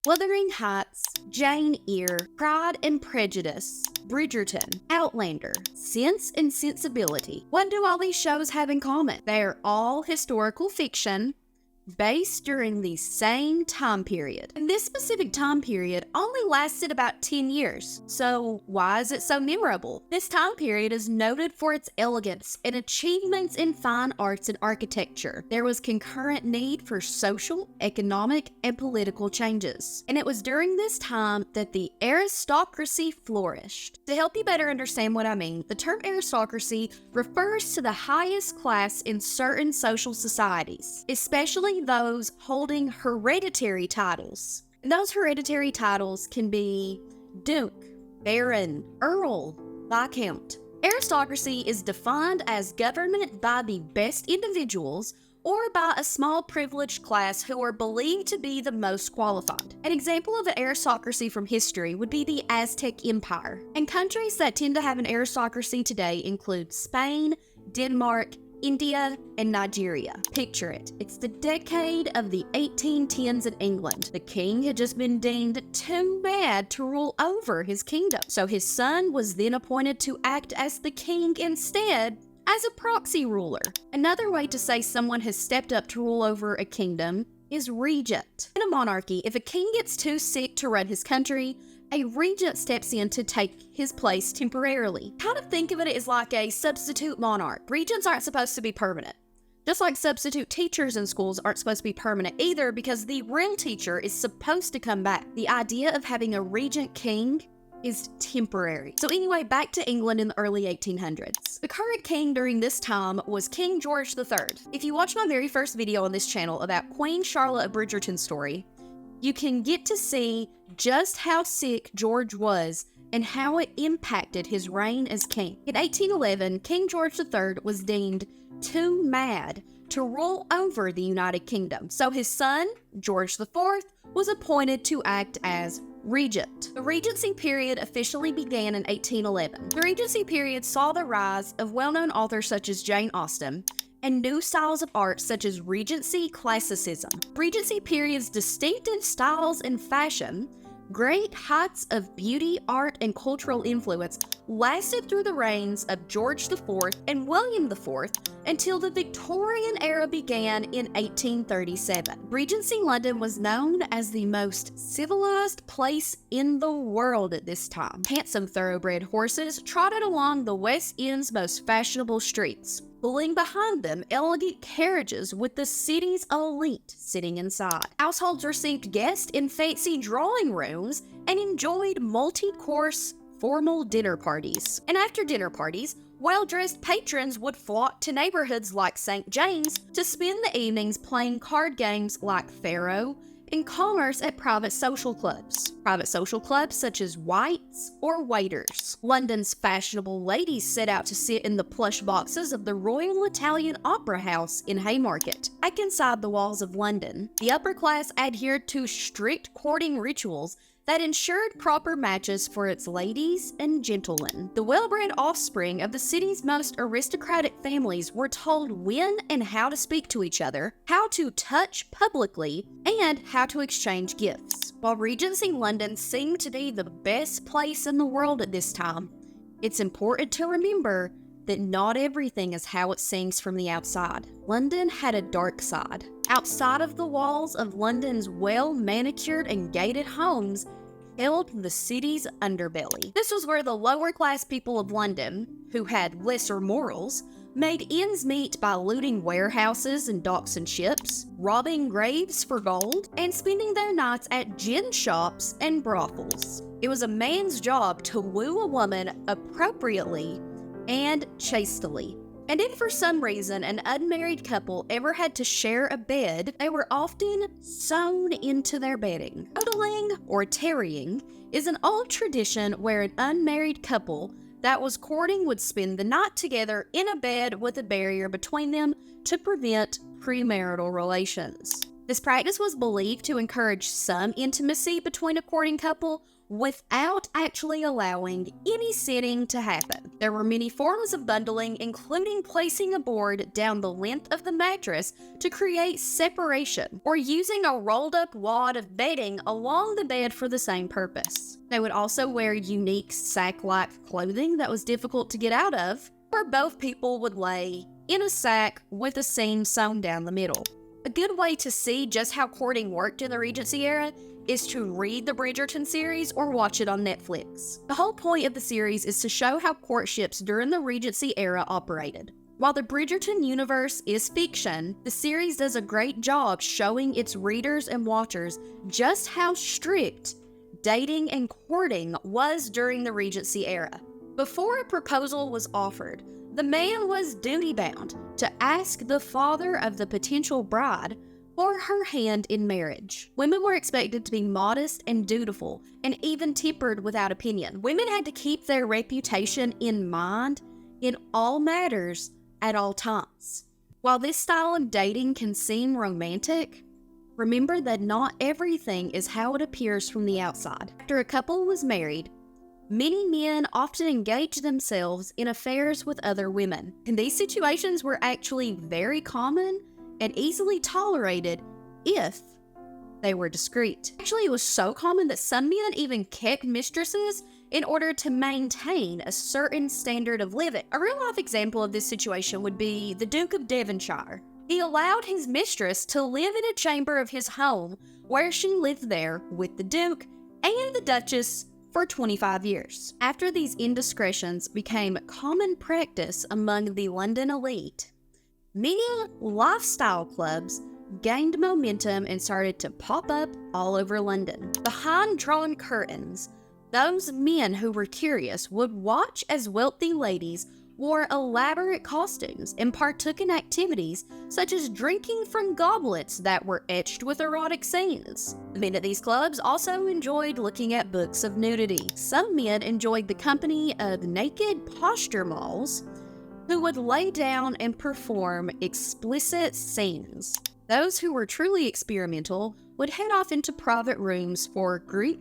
Wuthering Heights, Jane Eyre, Pride and Prejudice, Bridgerton, Outlander, Sense and Sensibility. What do all these shows have in common? They're all historical fiction based during the same time period. And this specific time period only lasted about 10 years. So why is it so memorable? This time period is noted for its elegance and achievements in fine arts and architecture. There was concurrent need for social, economic, and political changes. And it was during this time that the aristocracy flourished. To help you better understand what I mean, the term aristocracy refers to the highest class in certain social societies, especially those holding hereditary titles. And those hereditary titles can be Duke, Baron, Earl, Viscount. Aristocracy is defined as government by the best individuals or by a small privileged class who are believed to be the most qualified. An example of an aristocracy from history would be the Aztec Empire. And countries that tend to have an aristocracy today include Spain, Denmark, India, and Nigeria. Picture it. It's the decade of the 1810s in England. The king had just been deemed too bad to rule over his kingdom, so his son was then appointed to act as the king instead, as a proxy ruler. Another way to say someone has stepped up to rule over a kingdom is regent. In a monarchy, if a king gets too sick to run his country, a regent steps in to take his place temporarily. Kind of think of it as like a substitute monarch. Regents aren't supposed to be permanent. Just like substitute teachers in schools aren't supposed to be permanent either, because the real teacher is supposed to come back. The idea of having a regent king is temporary. So anyway, back to England in the early 1800s. The current king during this time was King George III. If you watch my very first video on this channel about Queen Charlotte of Bridgerton's story, you can get to see just how sick George was and how it impacted his reign as king. In 1811, King George III was deemed too mad to rule over the United Kingdom, so his son, George IV, was appointed to act as regent. The Regency period officially began in 1811. The Regency period saw the rise of well-known authors such as Jane Austen, and new styles of art such as Regency Classicism. Regency period's distinctive styles and fashion, great heights of beauty, art, and cultural influence lasted through the reigns of George IV and William IV until the Victorian era began in 1837. Regency London was known as the most civilized place in the world at this time. Handsome thoroughbred horses trotted along the West End's most fashionable streets, pulling behind them elegant carriages with the city's elite sitting inside. Households received guests in fancy drawing rooms and enjoyed multi-course formal dinner parties. And after dinner parties, well-dressed patrons would flock to neighborhoods like St. James to spend the evenings playing card games like Faro and commerce at private social clubs. Private social clubs such as White's or Waiters. London's fashionable ladies set out to sit in the plush boxes of the Royal Italian Opera House in Haymarket. Back inside the walls of London, the upper class adhered to strict courting rituals that ensured proper matches for its ladies and gentlemen. The well-bred offspring of the city's most aristocratic families were told when and how to speak to each other, how to touch publicly, and how to exchange gifts. While Regency London seemed to be the best place in the world at this time, it's important to remember that not everything is how it seems from the outside. London had a dark side. Outside of the walls of London's well-manicured and gated homes held the city's underbelly. This was where the lower class people of London, who had lesser morals, made ends meet by looting warehouses and docks and ships, robbing graves for gold, and spending their nights at gin shops and brothels. It was a man's job to woo a woman appropriately and chastely. And if for some reason an unmarried couple ever had to share a bed, they were often sewn into their bedding. Cuddling or tarrying is an old tradition where an unmarried couple that was courting would spend the night together in a bed with a barrier between them to prevent premarital relations. This practice was believed to encourage some intimacy between a courting couple, without actually allowing any sitting to happen. There were many forms of bundling, including placing a board down the length of the mattress to create separation, or using a rolled up wad of bedding along the bed for the same purpose. They would also wear unique sack-like clothing that was difficult to get out of, where both people would lay in a sack with a seam sewn down the middle. A good way to see just how courting worked in the Regency era is to read the Bridgerton series or watch it on Netflix. The whole point of the series is to show how courtships during the Regency era operated. While the Bridgerton universe is fiction, the series does a great job showing its readers and watchers just how strict dating and courting was during the Regency era. Before a proposal was offered, the man was duty-bound to ask the father of the potential bride for her hand in marriage. Women were expected to be modest and dutiful, and even tempered without opinion. Women had to keep their reputation in mind in all matters at all times. While this style of dating can seem romantic, remember that not everything is how it appears from the outside. After a couple was married, many men often engaged themselves in affairs with other women, and these situations were actually very common and easily tolerated if they were discreet. Actually, it was so common that some men even kept mistresses in order to maintain a certain standard of living. A real-life example of this situation would be the Duke of Devonshire. He allowed his mistress to live in a chamber of his home where she lived there with the Duke and the Duchess for 25 years. After these indiscretions became common practice among the London elite, many lifestyle clubs gained momentum and started to pop up all over London. Behind drawn curtains, those men who were curious would watch as wealthy ladies wore elaborate costumes and partook in activities such as drinking from goblets that were etched with erotic scenes. The men at these clubs also enjoyed looking at books of nudity. Some men enjoyed the company of naked posture models who would lay down and perform explicit scenes. Those who were truly experimental would head off into private rooms for group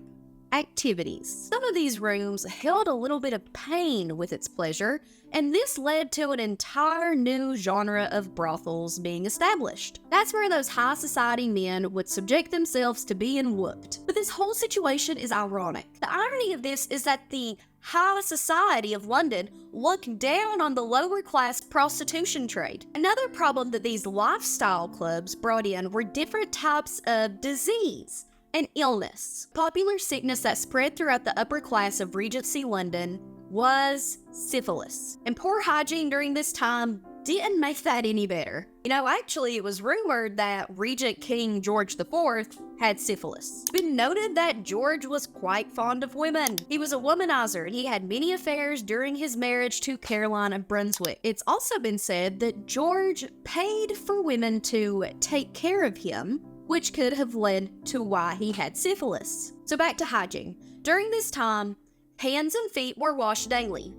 activities. Some of these rooms held a little bit of pain with its pleasure, and this led to an entire new genre of brothels being established. That's where those high society men would subject themselves to being whooped. But this whole situation is ironic. The irony of this is that the high society of London looked down on the lower class prostitution trade. Another problem that these lifestyle clubs brought in were different types of disease and illness. Popular sickness that spread throughout the upper class of Regency London was syphilis. And poor hygiene during this time didn't make that any better. Actually, it was rumored that Regent King George IV had syphilis. It's been noted that George was quite fond of women. He was a womanizer, and he had many affairs during his marriage to Caroline of Brunswick. It's also been said that George paid for women to take care of him, which could have led to why he had syphilis. So back to hygiene. During this time, hands and feet were washed daily,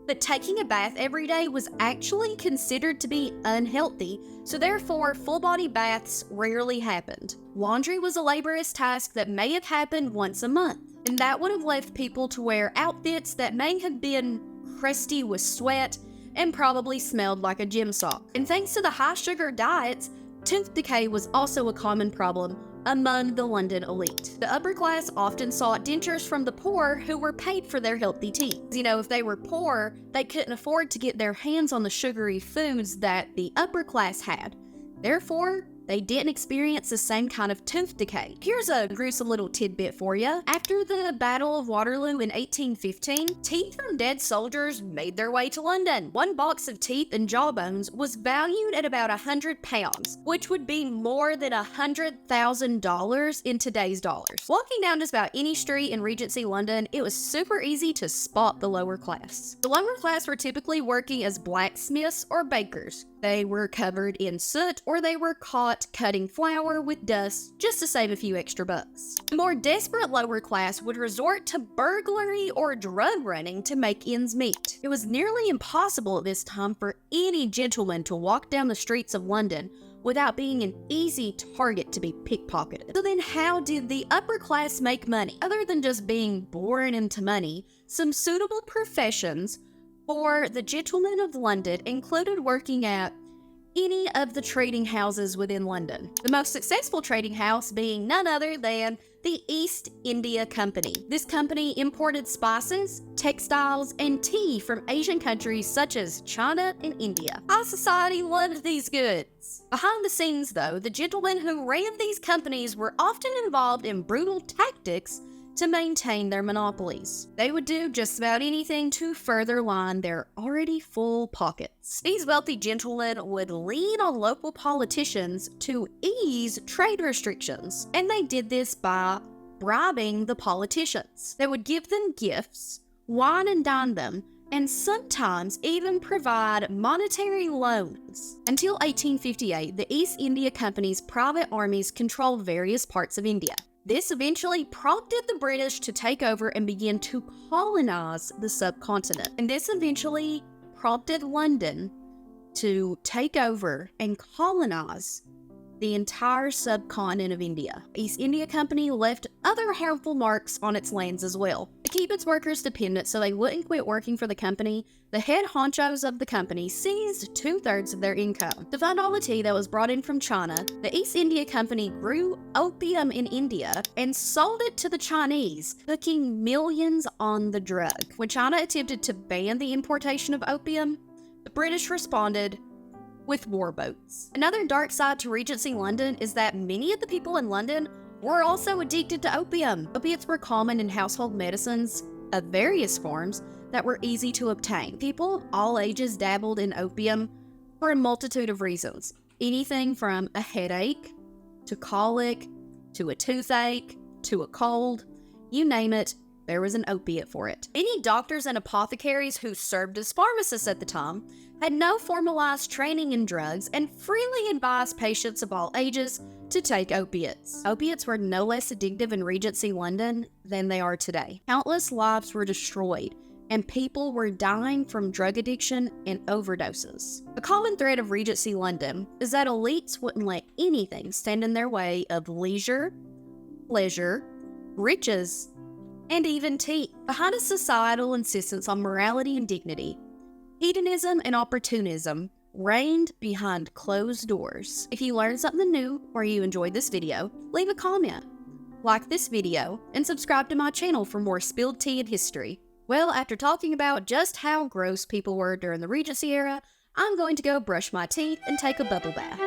but taking a bath every day was actually considered to be unhealthy, so therefore full-body baths rarely happened. Laundry was a laborious task that may have happened once a month, and that would have left people to wear outfits that may have been crusty with sweat and probably smelled like a gym sock. And thanks to the high-sugar diets, tooth decay was also a common problem among the London elite. The upper class often sought dentures from the poor who were paid for their healthy teeth. If they were poor, they couldn't afford to get their hands on the sugary foods that the upper class had. Therefore, they didn't experience the same kind of tooth decay. Here's a gruesome little tidbit for you. After the Battle of Waterloo in 1815, teeth from dead soldiers made their way to London. One box of teeth and jawbones was valued at about £100, which would be more than $100,000 in today's dollars. Walking down just about any street in Regency London, it was super easy to spot the lower class. The lower class were typically working as blacksmiths or bakers. They were covered in soot, or they were caught cutting flour with dust just to save a few extra bucks. The more desperate lower class would resort to burglary or drug running to make ends meet. It was nearly impossible at this time for any gentleman to walk down the streets of London without being an easy target to be pickpocketed. So then how did the upper class make money? Other than just being born into money, some suitable professions for the gentlemen of London included working at any of the trading houses within London. The most successful trading house being none other than the East India Company. This company imported spices, textiles, and tea from Asian countries such as China and India. Our society loved these goods. Behind the scenes, though, the gentlemen who ran these companies were often involved in brutal tactics to maintain their monopolies. They would do just about anything to further line their already full pockets. These wealthy gentlemen would lean on local politicians to ease trade restrictions, and they did this by bribing the politicians. They would give them gifts, wine and dine them, and sometimes even provide monetary loans. Until 1858, the East India Company's private armies controlled various parts of India. This eventually prompted the British to take over and begin to colonize the subcontinent. And this eventually prompted London to take over and colonize the entire subcontinent of India. East India Company left other harmful marks on its lands as well. To keep its workers dependent so they wouldn't quit working for the company, the head honchos of the company seized 2/3 of their income. To fund all the tea that was brought in from China, the East India Company grew opium in India and sold it to the Chinese, hooking millions on the drug. When China attempted to ban the importation of opium, the British responded with warboats. Another dark side to Regency London is that many of the people in London were also addicted to opium. Opiates were common in household medicines of various forms that were easy to obtain. People of all ages dabbled in opium for a multitude of reasons. Anything from a headache, to colic, to a toothache, to a cold, you name it, there was an opiate for it. Any doctors and apothecaries who served as pharmacists at the time had no formalized training in drugs and freely advised patients of all ages to take opiates. Opiates were no less addictive in Regency London than they are today. Countless lives were destroyed, and people were dying from drug addiction and overdoses. A common thread of Regency London is that elites wouldn't let anything stand in their way of leisure, pleasure, riches, and even tea. Behind a societal insistence on morality and dignity, hedonism and opportunism reigned behind closed doors. If you learned something new or you enjoyed this video, leave a comment, like this video, and subscribe to my channel for more spilled tea and history. Well, after talking about just how gross people were during the Regency era, I'm going to go brush my teeth and take a bubble bath.